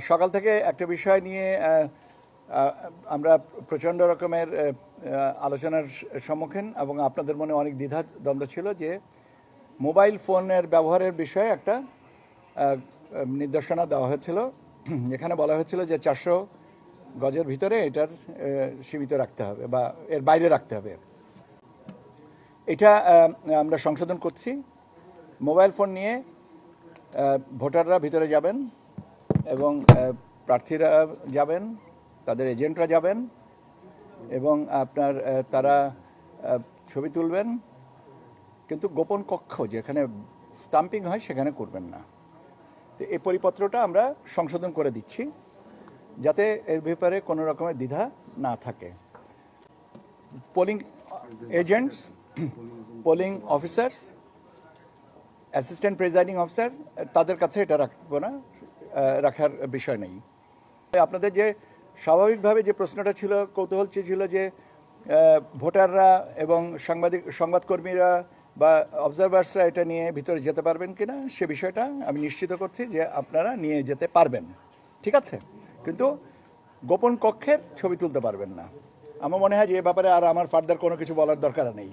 সকাল থেকে একটা বিষয় নিয়ে আমরা প্রচণ্ড রকমের আলোচনার সম্মুখীন এবং আপনাদের মনে অনেক দ্বিধা দ্বন্দ্ব ছিল যে মোবাইল ফোনের ব্যবহারের বিষয়ে একটা নির্দেশনা দেওয়া হয়েছিল। এখানে বলা হয়েছিল যে 400 গজের ভিতরে এটার সীমিত রাখতে হবে বা এর বাইরে রাখতে হবে। এটা আমরা সংশোধন করছি। মোবাইল ফোন নিয়ে ভোটাররা ভিতরে যাবেন এবং প্রার্থীরা যাবেন, তাদের এজেন্টরা যাবেন এবং তারা ছবি তুলবেন, কিন্তু গোপন কক্ষ যেখানে স্টাম্পিং হয় সেখানে করবেন না। তো এই পরিপত্রটা আমরা সংশোধন করে দিচ্ছি যাতে এর ব্যাপারে কোনো রকমের দ্বিধা না থাকে। Polling agents, polling officers, assistant presiding officer, তাদের কাছে এটা রাখবো না, রাখার বিষয় নেই। আপনাদের যে স্বাভাবিকভাবে যে প্রশ্নটা ছিল, কৌতূহল ছিল যে ভোটাররা এবং সংবাদকর্মীরা বা অবজারভার্সরা এটা নিয়ে ভিতরে যেতে পারবেন কিনা, সে বিষয়টা আমি নিশ্চিত করছি যে আপনারা নিয়ে যেতে পারবেন, ঠিক আছে, কিন্তু গোপন কক্ষের ছবি তুলতে পারবেন না। আমার মনে হয় যে এ ব্যাপারে আর আমার ফার্দার কোনো কিছু বলার দরকার নেই।